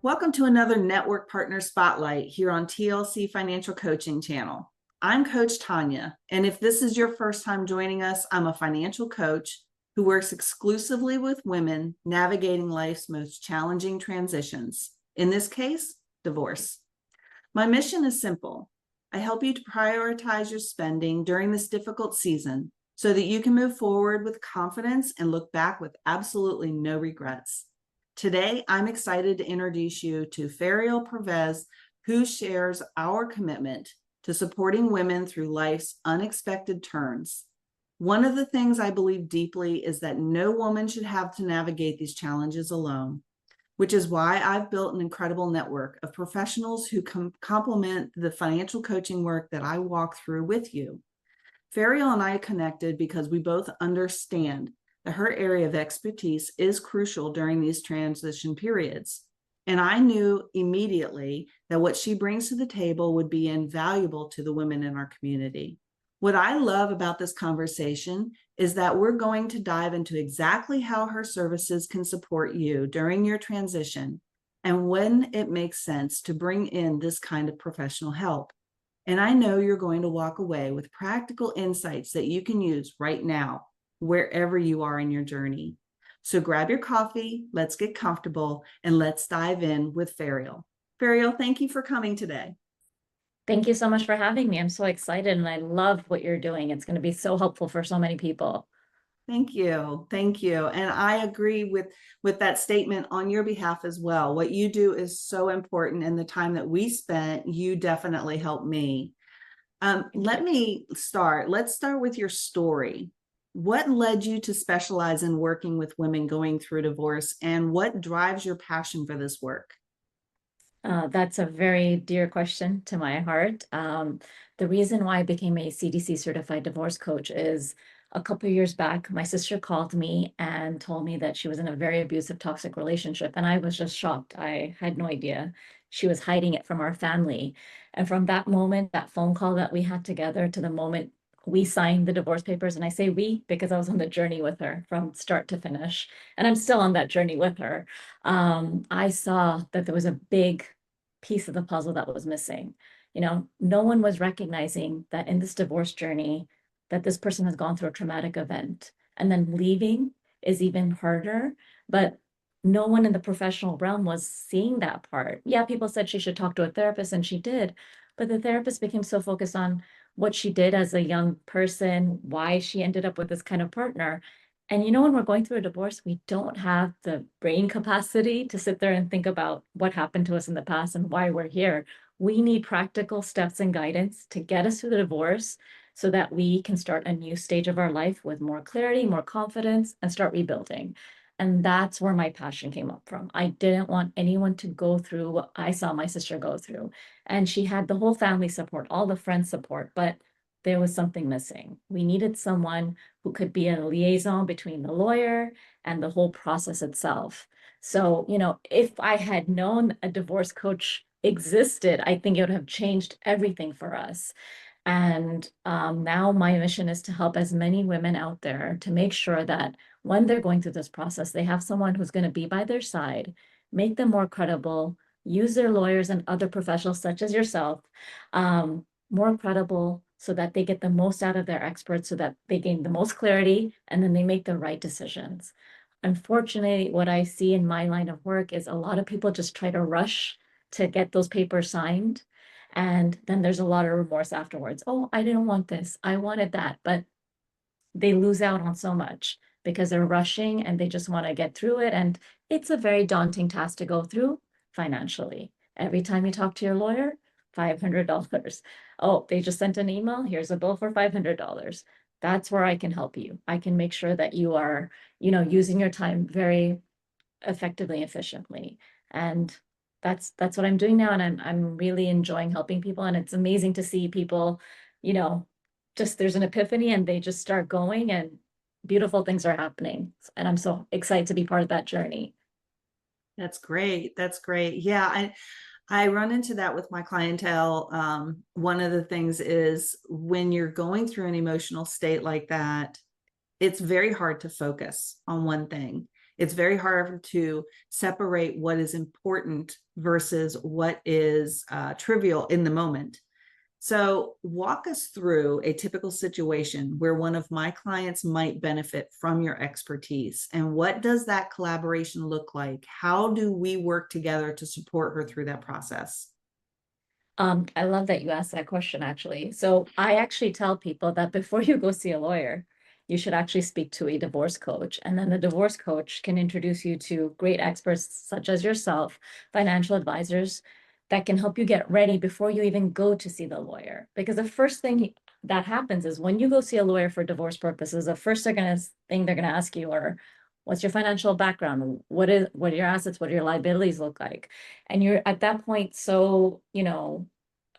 Welcome to another Network Partner Spotlight here on TLC Financial Coaching Channel. I'm Coach Tonja, and if this is your first time joining us, I'm a financial coach who works exclusively with women navigating life's most challenging transitions, in this case, divorce. My mission is simple. I help you to prioritize your spending during this difficult season so that you can move forward with confidence and look back with absolutely no regrets. Today, I'm excited to introduce you to Feryial Parvez, who shares our commitment to supporting women through life's unexpected turns. One of the things I believe deeply is that no woman should have to navigate these challenges alone, which is why I've built an incredible network of professionals who complement the financial coaching work that I walk through with you. Feryial and I connected because we both understand that her area of expertise is crucial during these transition periods. And I knew immediately that what she brings to the table would be invaluable to the women in our community. What I love about this conversation is that we're going to dive into exactly how her services can support you during your transition and when it makes sense to bring in this kind of professional help. And I know you're going to walk away with practical insights that you can use right now, wherever you are in your journey. So grab your coffee, let's get comfortable, and let's dive in with Feryial. Feryial, thank you for coming today. Thank you so much for having me. I'm so excited and I love what you're doing. It's going to be so helpful for so many people. Thank you. Thank you. And I agree with that statement on your behalf as well. What you do is so important, and the time that we spent, you definitely helped me. Let's start with your story. What led you to specialize in working with women going through divorce, and what drives your passion for this work? That's a very dear question to my heart. The reason why I became a CDC certified divorce coach is a couple of years back, my sister called me and told me that she was in a very abusive, toxic relationship. And I was just shocked. I had no idea. She was hiding it from our family. And from that moment, that phone call that we had together to the moment we signed the divorce papers, and I say we because I was on the journey with her from start to finish, and I'm still on that journey with her. I saw that there was a big piece of the puzzle that was missing. No one was recognizing that in this divorce journey, that this person has gone through a traumatic event, and then leaving is even harder. But no one in the professional realm was seeing that part. Yeah, people said she should talk to a therapist, and she did, but the therapist became so focused on what she did as a young person, why she ended up with this kind of partner. And when we're going through a divorce, we don't have the brain capacity to sit there and think about what happened to us in the past and why we're here. We need practical steps and guidance to get us through the divorce so that we can start a new stage of our life with more clarity, more confidence, and start rebuilding. And that's where my passion came up from. I didn't want anyone to go through what I saw my sister go through. And she had the whole family support, all the friends support, but there was something missing. We needed someone who could be a liaison between the lawyer and the whole process itself. So, if I had known a divorce coach existed, I think it would have changed everything for us. And now my mission is to help as many women out there to make sure that when they're going through this process, they have someone who's going to be by their side, make them more credible, use their lawyers and other professionals such as yourself, more credible so that they get the most out of their experts, so that they gain the most clarity and then they make the right decisions. Unfortunately, what I see in my line of work is a lot of people just try to rush to get those papers signed. And then there's a lot of remorse afterwards. Oh, I didn't want this. I wanted that. But they lose out on so much because they're rushing and they just want to get through it. And it's a very daunting task to go through financially. Every time you talk to your lawyer, $500. Oh, they just sent an email. Here's a bill for $500. That's where I can help you. I can make sure that you are, using your time very effectively, efficiently. And that's what I'm doing now. And I'm really enjoying helping people. And it's amazing to see people, you know, just there's an epiphany and they just start going and beautiful things are happening. And I'm so excited to be part of that journey. That's great. That's great. Yeah, I run into that with my clientele. One of the things is when you're going through an emotional state like that, it's very hard to focus on one thing. It's very hard to separate what is important versus what is trivial in the moment. So, walk us through a typical situation where one of my clients might benefit from your expertise. And what does that collaboration look like? How do we work together to support her through that process? I love that you asked that question, actually. So I actually tell people that before you go see a lawyer, you should actually speak to a divorce coach. And then the divorce coach can introduce you to great experts such as yourself, financial advisors that can help you get ready before you even go to see the lawyer. Because the first thing that happens is when you go see a lawyer for divorce purposes, the first thing they're gonna ask you are, what's your financial background? What are your assets? What do your liabilities look like? And you're at that point so,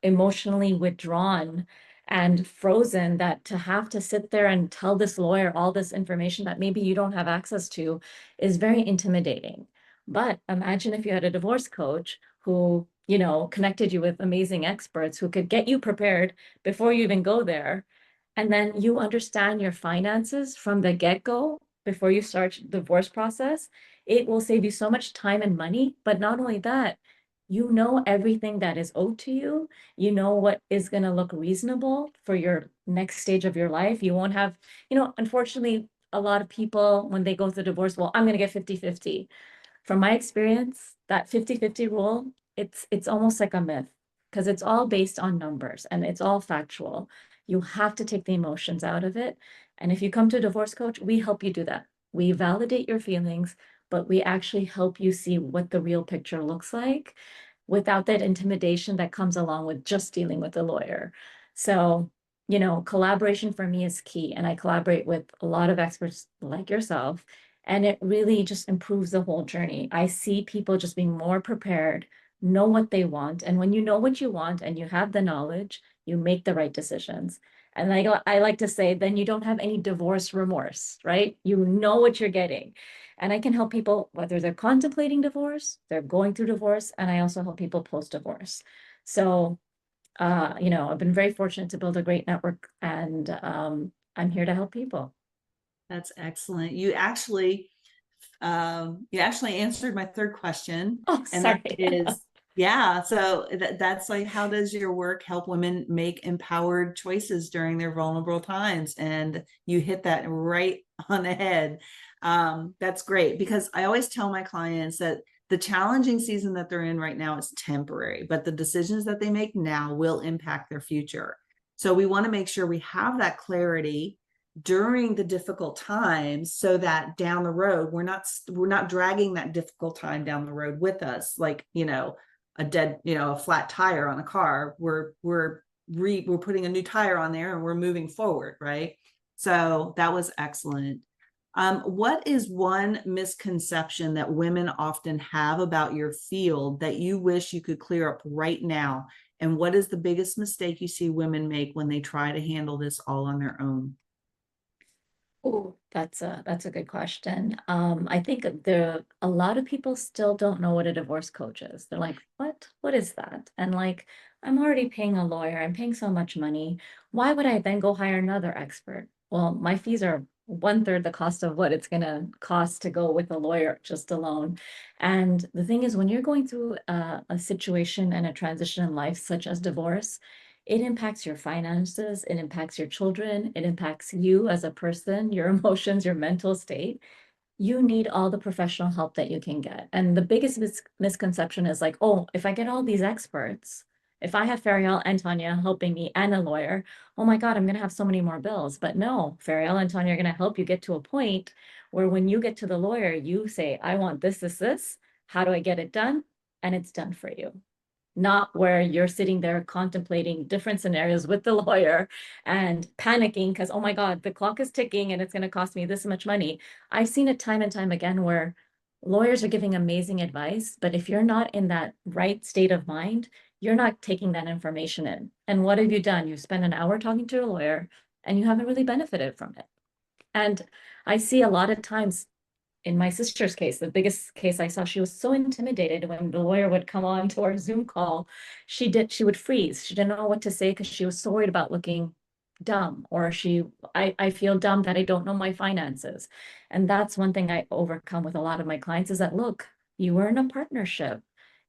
emotionally withdrawn and frozen that to have to sit there and tell this lawyer all this information that maybe you don't have access to is very intimidating. But imagine if you had a divorce coach who, connected you with amazing experts who could get you prepared before you even go there. And then you understand your finances from the get-go before you start the divorce process. It will save you so much time and money. But not only that, you know everything that is owed to you. You know what is going to look reasonable for your next stage of your life. You won't have, unfortunately, a lot of people, when they go through divorce, well, I'm going to get 50-50. From my experience, that 50-50 rule, it's almost like a myth because it's all based on numbers and it's all factual. You have to take the emotions out of it. And if you come to a divorce coach, we help you do that. We validate your feelings, but we actually help you see what the real picture looks like without that intimidation that comes along with just dealing with a lawyer. So, collaboration for me is key. And I collaborate with a lot of experts like yourself. And it really just improves the whole journey. I see people just being more prepared, know what they want. And when you know what you want and you have the knowledge, you make the right decisions. And I like to say, then you don't have any divorce remorse, right? You know what you're getting. And I can help people whether they're contemplating divorce, they're going through divorce, and I also help people post-divorce. So, I've been very fortunate to build a great network, and I'm here to help people. That's excellent. You actually answered my third question, Oh, and that sorry. is, yeah. So that's like, how does your work help women make empowered choices during their vulnerable times? And you hit that right on the head. That's great because I always tell my clients that the challenging season that they're in right now is temporary, but the decisions that they make now will impact their future. So we want to make sure we have that clarity during the difficult times so that down the road we're not dragging that difficult time down the road with us, like a flat tire on a car. We're putting a new tire on there and we're moving forward, right? So that was excellent. What is one misconception that women often have about your field that you wish you could clear up right now? And what is the biggest mistake you see women make when they try to handle this all on their own? Oh, that's a good question. I think a lot of people still don't know what a divorce coach is. They're like, what? What is that? And like, I'm already paying a lawyer. I'm paying so much money. Why would I then go hire another expert? Well, my fees are one-third the cost of what it's gonna cost to go with a lawyer just alone. And the thing is, when you're going through a situation and a transition in life, such as divorce, it impacts your finances, it impacts your children, it impacts you as a person, your emotions, your mental state. You need all the professional help that you can get. And the biggest misconception is like, oh, if I get all these experts, if I have Feryial and Tonja helping me and a lawyer, oh my God, I'm going to have so many more bills. But no, Feryial and Tonja are going to help you get to a point where when you get to the lawyer, you say, I want this, this, this. How do I get it done? And it's done for you, not where you're sitting there contemplating different scenarios with the lawyer and panicking because, oh my God, the clock is ticking and it's going to cost me this much money. I've seen it time and time again where lawyers are giving amazing advice, but if you're not in that right state of mind, you're not taking that information in. And what have you done? You spend an hour talking to a lawyer and you haven't really benefited from it. And I see a lot of times in my sister's case, the biggest case I saw, she was so intimidated when the lawyer would come on to our Zoom call. She would freeze. She didn't know what to say because she was so worried about looking dumb, or I feel dumb that I don't know my finances. And that's one thing I overcome with a lot of my clients is that, look, you were in a partnership.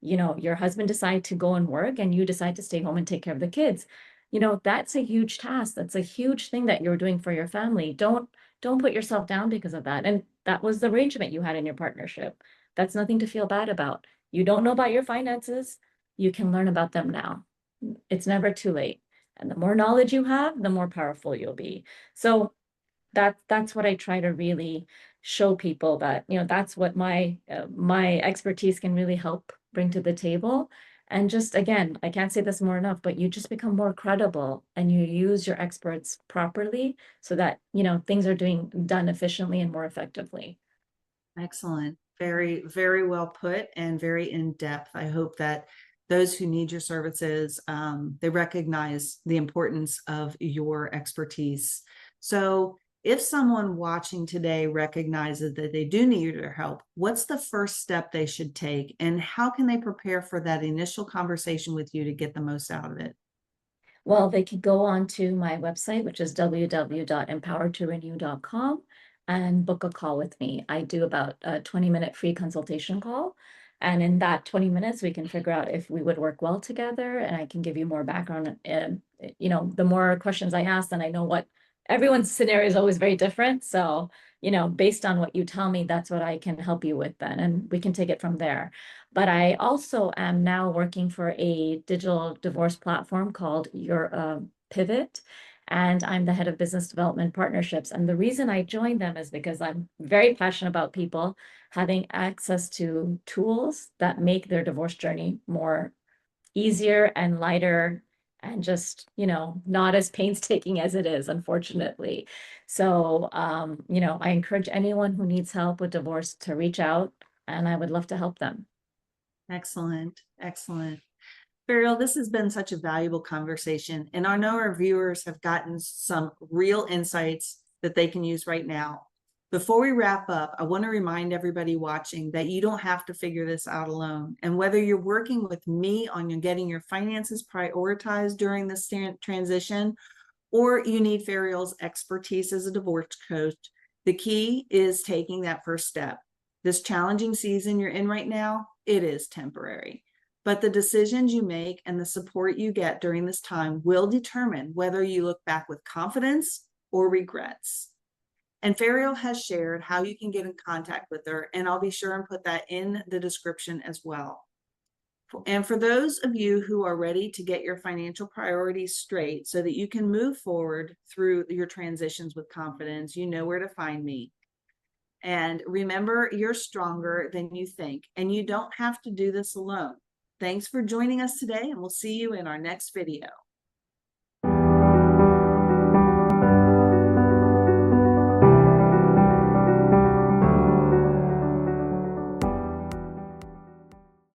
You know, your husband decided to go and work and you decide to stay home and take care of the kids. You know, that's a huge task. That's a huge thing that you're doing for your family. Don't put yourself down because of that. And that was the arrangement you had in your partnership. That's nothing to feel bad about. You don't know about your finances. You can learn about them now. It's never too late. And the more knowledge you have, the more powerful you'll be. So that's what I try to really show people, that, you know, that's what my expertise can really help bring to the table. And just again, I can't say this more enough, but you just become more credible and you use your experts properly so that, you know, things are done efficiently and more effectively. Excellent. Very, very well put and very in depth. I hope that those who need your services, they recognize the importance of your expertise. So if someone watching today recognizes that they do need your help, what's the first step they should take, and how can they prepare for that initial conversation with you to get the most out of it? Well, they could go on to my website, which is www.empoweredtorenew.com, and book a call with me. I do about a 20-minute free consultation call. And in that 20 minutes, we can figure out if we would work well together. And I can give you more background. And, you know, the more questions I ask, then I know what everyone's scenario is always very different. So, you know, based on what you tell me, that's what I can help you with then. And we can take it from there. But I also am now working for a digital divorce platform called Your Pivot, and I'm the head of business development partnerships. And the reason I joined them is because I'm very passionate about people having access to tools that make their divorce journey more easier and lighter, and just, you know, not as painstaking as it is, unfortunately. So, you know, I encourage anyone who needs help with divorce to reach out, and I would love to help them. Excellent. Excellent. Feryial, this has been such a valuable conversation, and I know our viewers have gotten some real insights that they can use right now. Before we wrap up, I want to remind everybody watching that you don't have to figure this out alone. And whether you're working with me on getting your finances prioritized during this transition, or you need Feryial's expertise as a divorce coach, the key is taking that first step. This challenging season you're in right now, it is temporary. But the decisions you make and the support you get during this time will determine whether you look back with confidence or regrets. And Feryial has shared how you can get in contact with her, and I'll be sure and put that in the description as well. And for those of you who are ready to get your financial priorities straight so that you can move forward through your transitions with confidence, you know where to find me. And remember, you're stronger than you think, and you don't have to do this alone. Thanks for joining us today, and we'll see you in our next video.